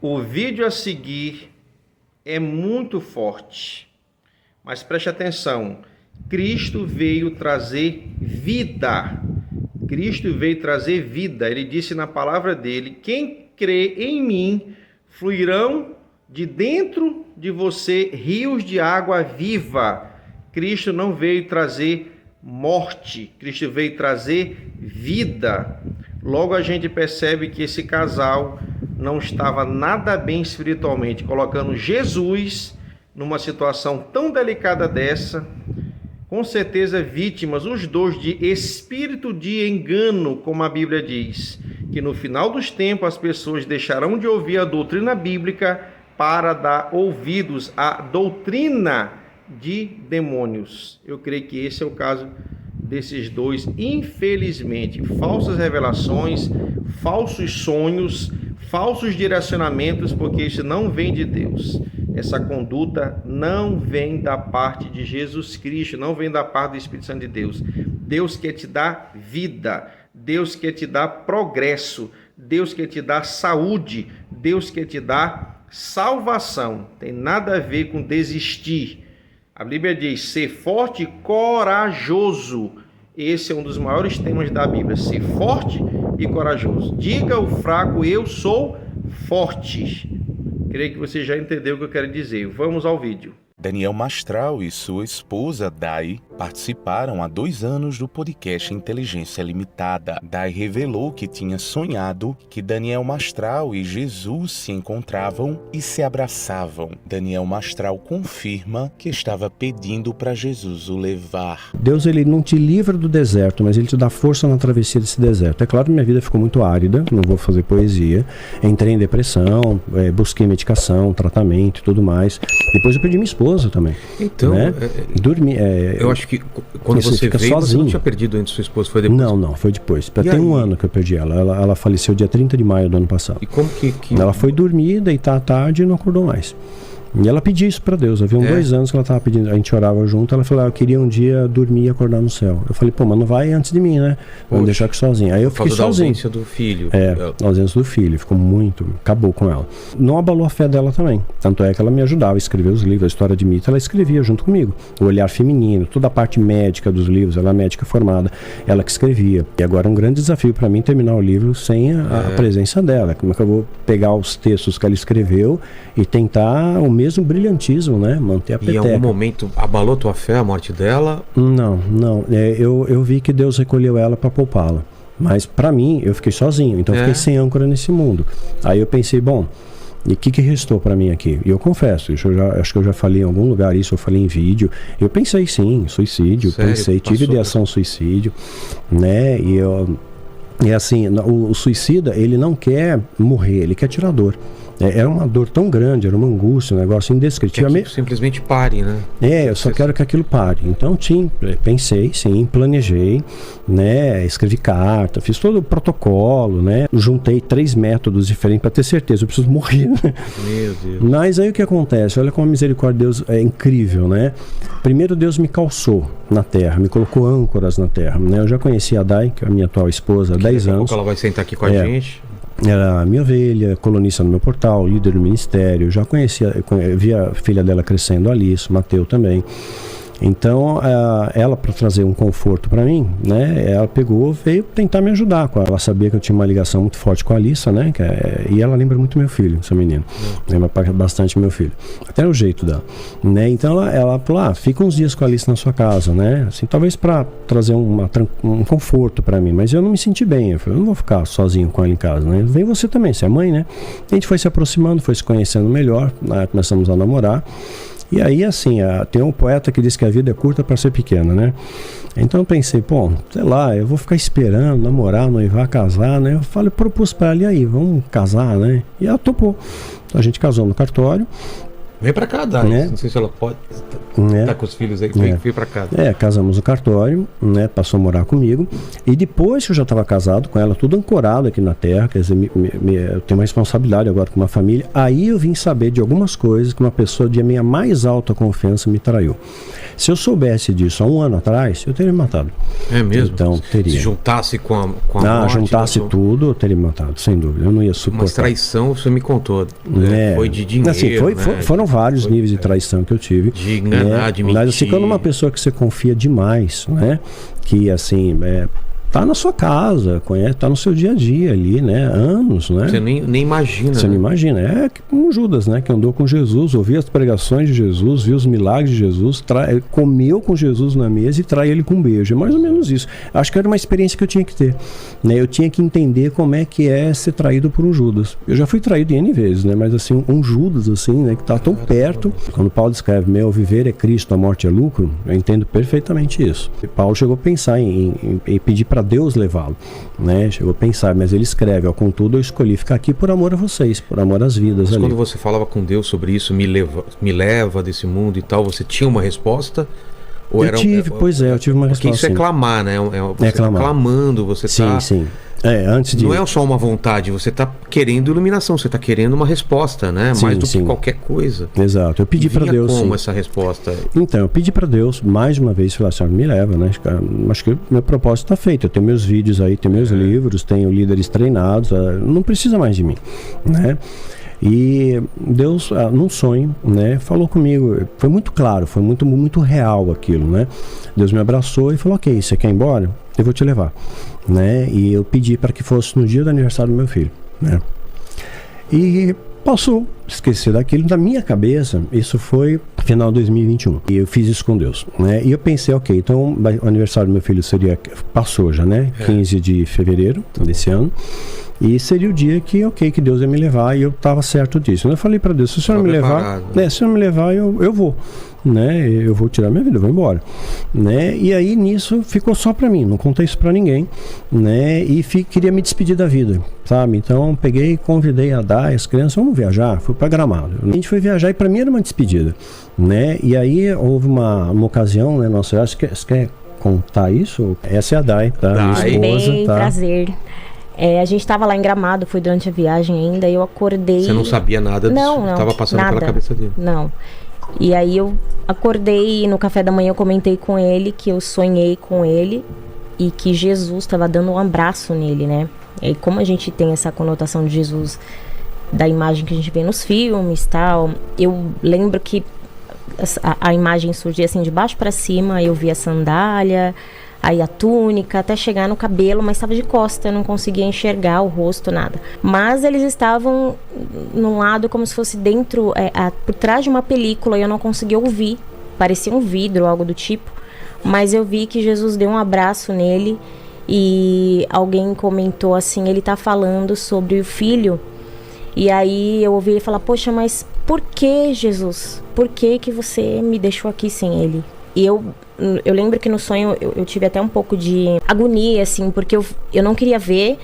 O vídeo a seguir é muito forte, mas preste atenção. Cristo veio trazer vida. Cristo veio trazer vida. Ele disse na palavra dele: quem crê em mim, fluirão de dentro de você rios de água viva. Cristo não veio trazer morte, Cristo veio trazer vida. Logo a gente percebe que esse casal não estava nada bem espiritualmente, colocando Jesus numa situação tão delicada dessa, com certeza vítimas, os dois, de espírito de engano, como a Bíblia diz, que no final dos tempos as pessoas deixarão de ouvir a doutrina bíblica para dar ouvidos à doutrina de demônios. Eu creio que esse é o caso desses dois, infelizmente. Falsas revelações, falsos sonhos, falsos direcionamentos, porque isso não vem de Deus. Essa conduta não vem da parte de Jesus Cristo, não vem da parte do Espírito Santo de Deus. Deus quer te dar vida, Deus quer te dar progresso, Deus quer te dar saúde, Deus quer te dar salvação. Tem nada a ver com desistir. A Bíblia diz: ser forte e corajoso. Esse é um dos maiores temas da Bíblia, ser forte e corajoso. Diga ao fraco: eu sou forte. Creio que você já entendeu o que eu quero dizer. Vamos ao vídeo. Daniel Mastral e sua esposa, Dai, participaram há 2 anos do podcast Inteligência Limitada. Dai revelou que tinha sonhado que Daniel Mastral e Jesus se encontravam e se abraçavam. Daniel Mastral confirma que estava pedindo para Jesus o levar. Deus, ele não te livra do deserto, mas ele te dá força na travessia desse deserto. É claro que minha vida ficou muito árida, não vou fazer poesia. Entrei em depressão, busquei medicação, tratamento e tudo mais. Depois eu perdi minha esposa também. Então, né? Dormi, eu acho que quando você veio, sozinho. Você não tinha perdido antes sua esposa, foi depois? Não, foi depois. Tem um ano que eu perdi ela. Ela faleceu dia 30 de maio do ano passado. E como que... Ela foi dormir, deitar à tarde e não acordou mais. E ela pediu isso pra Deus. Havia 2 anos que ela tava pedindo, a gente orava junto. Ela falou: eu queria um dia dormir e acordar no céu. Eu falei: pô, mas não vai antes de mim, né? Vamos deixar aqui sozinho. Aí eu fiquei sozinho. A ausência do filho. A ausência do filho. Ficou muito... Acabou com ela. Não abalou a fé dela também. Tanto é que ela me ajudava a escrever os livros. A história de mito, ela escrevia junto comigo. O olhar feminino, toda a parte médica dos livros. Ela é médica formada. Ela que escrevia. E agora um grande desafio pra mim terminar o livro sem a presença dela. Como é que eu vou pegar os textos que ela escreveu e tentar o mesmo brilhantismo, né? Manter a peteca. E em algum momento abalou tua fé, a morte dela? Não. Eu vi que Deus recolheu ela para poupá-la. Mas para mim, eu fiquei sozinho. Então eu fiquei sem âncora nesse mundo. Aí eu pensei: bom, e o que restou para mim aqui? E eu confesso, acho que eu já falei em algum lugar isso, eu falei em vídeo. Eu pensei sim, suicídio. Sério? Tive ideação suicídio, né? E assim, o suicida, ele não quer morrer, ele quer tirar dor. Era uma dor tão grande, era uma angústia, um negócio indescritível. Que simplesmente pare, né? Eu só quero que aquilo pare. Então, pensei, sim, planejei, né? Escrevi carta, fiz todo o protocolo, né? Juntei 3 métodos diferentes para ter certeza, eu preciso morrer, né? Meu Deus. Mas aí o que acontece? Olha como a misericórdia de Deus é incrível, né? Primeiro, Deus me calçou na terra, me colocou âncoras na terra, né? Eu já conheci a Dai, que é a minha atual esposa, há 10 anos. Ela vai sentar aqui com a gente. Era minha ovelha, colunista no meu portal, líder do ministério. Já via a filha dela crescendo, Alice, Mateu também. Então, ela, para trazer um conforto para mim, né, ela veio tentar me ajudar. Ela sabia que eu tinha uma ligação muito forte com a Alissa, né, e ela lembra muito meu filho, essa menina. Lembra bastante meu filho. Até o jeito dela. Né? Então, ela falou: fica uns dias com a Alissa na sua casa, né, assim, talvez para trazer um conforto para mim. Mas eu não me senti bem. Eu falei: eu não vou ficar sozinho com ela em casa, né? Vem você também, você é mãe, né? A gente foi se aproximando, foi se conhecendo melhor, né? Começamos a namorar. E aí, assim, tem um poeta que diz que a vida é curta para ser pequena, né? Então eu pensei: pô, sei lá, eu vou ficar esperando, namorar, noivar, casar, né? Eu propus para ela: e aí, vamos casar, né? E ela topou. A gente casou no cartório. Vem pra cá, Dai. Não sei se ela pode estar com os filhos aí. Vem pra cá. Casamos no cartório, né? Passou a morar comigo. E depois que eu já estava casado com ela, tudo ancorado aqui na terra, quer dizer, eu tenho uma responsabilidade agora com uma família. Aí eu vim saber de algumas coisas que uma pessoa de minha mais alta confiança me traiu. Se eu soubesse disso há 1 ano atrás, eu teria me matado. É mesmo? Então, teria. Se juntasse com a morte... juntasse tudo, eu teria me matado, sem dúvida. Eu não ia suportar. Mas traição, você me contou. Né? Foi de dinheiro, assim, foram vários níveis de traição que eu tive. De enganar, de mentir. Mas assim, quando uma pessoa que você confia demais, né? Que assim... tá na sua casa, tá no seu dia a dia ali, né? Anos, né? Você nem imagina. Você não imagina. É como Judas, né? Que andou com Jesus, ouvia as pregações de Jesus, viu os milagres de Jesus, comeu com Jesus na mesa e trai ele com um beijo. É mais ou menos isso. Acho que era uma experiência que eu tinha que ter. Né? Eu tinha que entender como é que é ser traído por um Judas. Eu já fui traído N vezes, né? Mas assim, um Judas, assim, né? Que tá tão perto. Quando Paulo escreve, meu viver é Cristo, a morte é lucro, eu entendo perfeitamente isso. E Paulo chegou a pensar em pedir para Deus levá-lo, né? Chegou a pensar, mas ele escreve, contudo eu escolhi ficar aqui por amor a vocês, por amor às vidas. Mas ali. Quando você falava com Deus sobre isso, me leva desse mundo e tal, você tinha uma resposta? Ou eu tive uma resposta. Porque isso é clamar, né? Você tá clamando, você tá... Sim. Antes de... Não é só uma vontade, você está querendo iluminação, você está querendo uma resposta, né? Mais do que qualquer coisa. Exato, eu pedi para Deus. Como essa resposta? Então, eu pedi para Deus mais uma vez, falei assim, me leva, né? Acho que meu propósito está feito. Eu tenho meus vídeos aí, tenho meus livros, tenho líderes treinados, não precisa mais de mim, né? E Deus, num sonho, né, falou comigo, foi muito claro, foi muito real aquilo, né? Deus me abraçou e falou, ok, você quer ir embora? Eu vou te levar, né? E eu pedi para que fosse no dia do aniversário do meu filho, né? E posso esquecer daquilo. Na minha cabeça, isso foi final de 2021. E eu fiz isso com Deus, né? E eu pensei, ok, então o aniversário do meu filho passou já, né? 15 de fevereiro desse ano. E seria o dia que Deus ia me levar, e eu estava certo disso. Eu falei para Deus, se o Senhor me levar, se o Senhor me levar, eu vou, né? Eu vou tirar minha vida, eu vou embora, né? E aí nisso ficou só para mim, não contei isso para ninguém, né? E queria me despedir da vida, sabe? Então peguei, convidei a Dai, as crianças, vamos viajar, fui para Gramado. A gente foi viajar e para mim era uma despedida, né? E aí houve uma ocasião, né? Nossa, você quer contar isso? Essa é a Dai, tá? Minha esposa, tá? Prazer. A gente estava lá em Gramado, foi durante a viagem ainda, e eu acordei... Você não sabia nada disso? Não, estava passando nada, pela cabeça dele? Não. E aí eu acordei e no café da manhã eu comentei com ele que eu sonhei com ele e que Jesus estava dando um abraço nele, né? E como a gente tem essa conotação de Jesus, da imagem que a gente vê nos filmes e tal, eu lembro que a imagem surgia assim de baixo para cima, eu via a sandália... Aí a túnica, até chegar no cabelo, mas estava de costa, eu não conseguia enxergar o rosto, nada. Mas eles estavam num lado como se fosse dentro, por trás de uma película, e eu não conseguia ouvir. Parecia um vidro, algo do tipo. Mas eu vi que Jesus deu um abraço nele e alguém comentou assim, ele tá falando sobre o filho. E aí eu ouvi ele falar, poxa, mas por que, Jesus? Por que você me deixou aqui sem ele? E eu lembro que no sonho eu tive até um pouco de agonia, assim, porque eu não queria ver,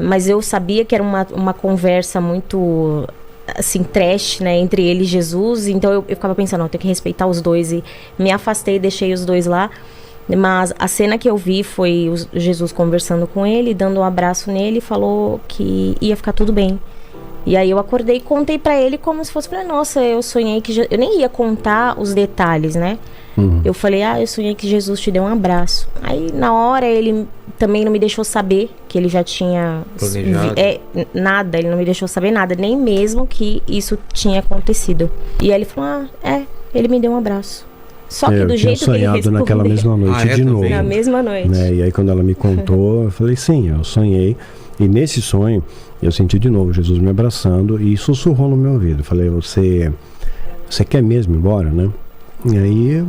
mas eu sabia que era uma conversa muito, assim, trash, né, entre ele e Jesus. Então eu ficava pensando, não, eu tenho que respeitar os dois, e me afastei, deixei os dois lá. Mas a cena que eu vi foi Jesus conversando com ele, dando um abraço nele, e falou que ia ficar tudo bem. E aí eu acordei e contei pra ele como se fosse, falei, nossa, eu sonhei que... Eu nem ia contar os detalhes, né? Eu falei, eu sonhei que Jesus te deu um abraço. Aí na hora ele também não me deixou saber que ele já tinha... Planejado. Nada, ele não me deixou saber nada, nem mesmo que isso tinha acontecido. E aí ele falou, ele me deu um abraço. Só que do jeito que ele respondeu... naquela mesma noite de novo. Na mesma noite. Né? E aí quando ela me contou, eu falei, sim, eu sonhei. E nesse sonho, eu senti de novo Jesus me abraçando e sussurrou no meu ouvido. Eu falei, você quer mesmo ir embora, né? E aí eu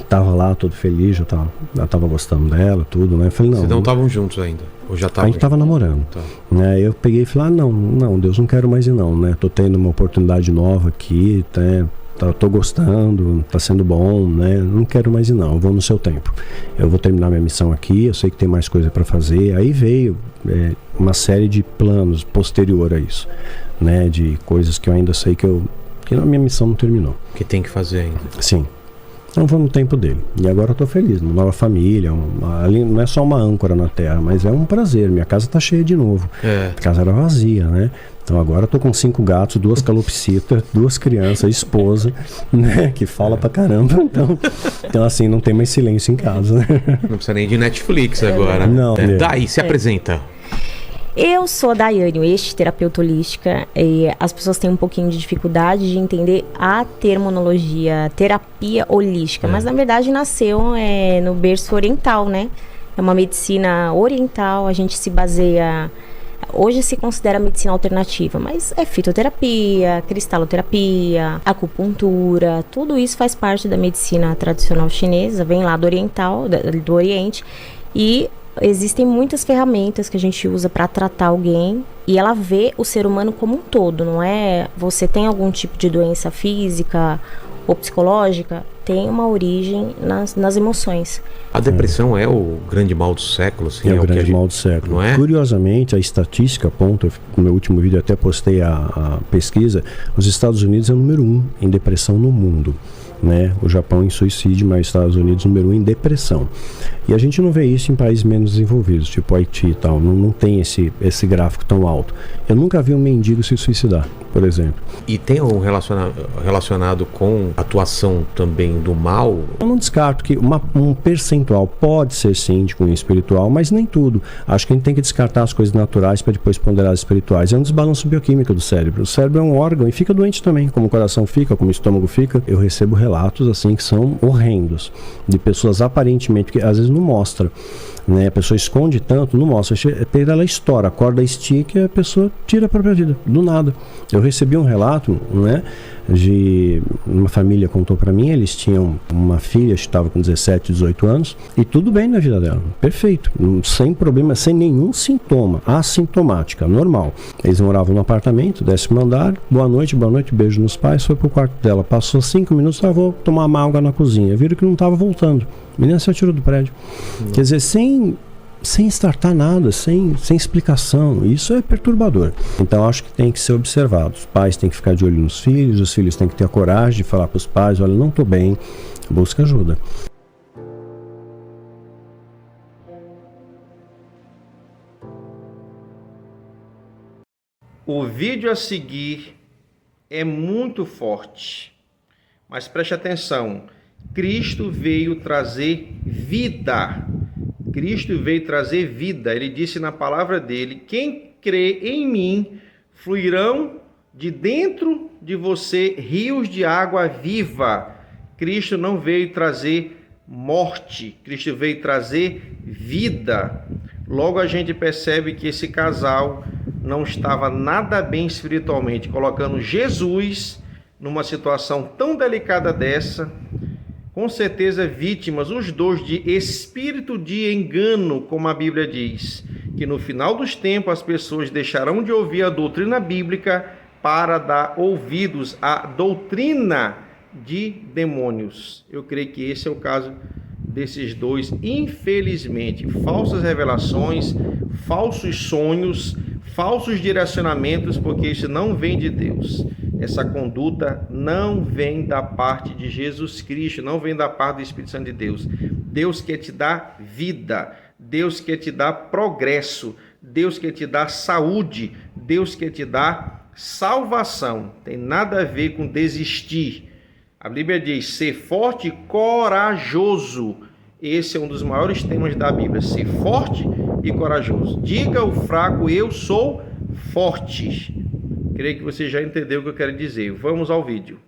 tava lá todo feliz, já tava gostando dela, tudo, né? Eu falei, não. Vocês não estavam juntos ainda? Ou já estavam? A gente tava namorando. Tá. Né? Eu peguei e falei, não, Deus, não quero mais ir não, né? Tô tendo uma oportunidade nova aqui, tô gostando, tá sendo bom, né? Não quero mais ir não, eu vou no seu tempo. Eu vou terminar minha missão aqui, eu sei que tem mais coisa para fazer. Aí veio uma série de planos posterior a isso, né? De coisas que eu ainda sei que eu porque a minha missão não terminou. Que tem que fazer ainda. Sim. Então vou no tempo dele. E agora eu tô feliz, uma nova família, ali não é só uma âncora na terra, mas é um prazer. Minha casa tá cheia de novo. A casa era vazia, né? Então agora eu tô com 5 gatos, 2 calopsitas, 2 crianças, esposa, né? Que fala pra caramba. Então assim, não tem mais silêncio em casa, né? Não precisa nem de Netflix agora. Não. Daí, se apresenta. Eu sou a Daiane Oeste, terapeuta holística, e as pessoas têm um pouquinho de dificuldade de entender a terminologia terapia holística, mas na verdade nasceu no berço oriental, né? É uma medicina oriental, a gente se baseia... Hoje se considera medicina alternativa, mas é fitoterapia, cristaloterapia, acupuntura, tudo isso faz parte da medicina tradicional chinesa, vem lá do oriental, do Oriente, e existem muitas ferramentas que a gente usa para tratar alguém e ela vê o ser humano como um todo, não é? Você tem algum tipo de doença física ou psicológica, tem uma origem nas emoções. A depressão é o grande mal do século, assim. É o grande mal do século. Não é? Curiosamente, a estatística aponta, no meu último vídeo até postei a pesquisa, os Estados Unidos é o número 1 em depressão no mundo. Né? O Japão em suicídio, mas os Estados Unidos número 1 em depressão. E a gente não vê isso em países menos desenvolvidos, tipo Haiti e tal, não tem esse gráfico tão alto. Eu nunca vi um mendigo se suicidar, por exemplo. E tem um relacionado com a atuação também do mal? Eu não descarto que um percentual pode ser sim de cunho espiritual, mas nem tudo. Acho que a gente tem que descartar as coisas naturais para depois ponderar as espirituais. É um desbalanço bioquímico do cérebro. O cérebro é um órgão e fica doente também, como o coração fica, como o estômago fica. Eu recebo relatos assim que são horrendos, de pessoas aparentemente, que às vezes não mostra, né? A pessoa esconde tanto, não mostra, ela estoura, a corda estica e a pessoa tira a própria vida, do nada. Eu recebi um relato, né, de uma família contou para mim, eles tinham uma filha que estava com 17, 18 anos e tudo bem na vida dela, perfeito, sem problema, sem nenhum sintoma, assintomática, normal. Eles moravam no apartamento, 10º andar, boa noite, beijo nos pais, foi pro quarto dela, passou 5 minutos, vou tomar uma água na cozinha, viram que não estava voltando, a menina se atirou do prédio. Quer dizer, sem startar nada, sem explicação. Isso é perturbador. Então acho que tem que ser observado. Os pais têm que ficar de olho nos filhos, os filhos têm que ter a coragem de falar para os pais, olha, não estou bem, busca ajuda. O vídeo a seguir é muito forte, mas preste atenção. Cristo veio trazer vida. Cristo veio trazer vida. Ele disse na palavra dele, quem crê em mim, fluirão de dentro de você rios de água viva. Cristo não veio trazer morte, Cristo veio trazer vida. Logo a gente percebe que esse casal não estava nada bem espiritualmente, colocando Jesus numa situação tão delicada dessa, com certeza vítimas, os dois, de espírito de engano, como a Bíblia diz, que no final dos tempos as pessoas deixarão de ouvir a doutrina bíblica para dar ouvidos à doutrina de demônios. Eu creio que esse é o caso desses dois, infelizmente. Falsas revelações, falsos sonhos, falsos direcionamentos, porque isso não vem de Deus. Essa conduta não vem da parte de Jesus Cristo, não vem da parte do Espírito Santo de Deus. Deus quer te dar vida, Deus quer te dar progresso, Deus quer te dar saúde, Deus quer te dar salvação. Tem nada a ver com desistir. A Bíblia diz, ser forte e corajoso. Esse é um dos maiores temas da Bíblia, ser forte e corajoso. Diga ao fraco, eu sou forte. Creio que você já entendeu o que eu quero dizer. Vamos ao vídeo.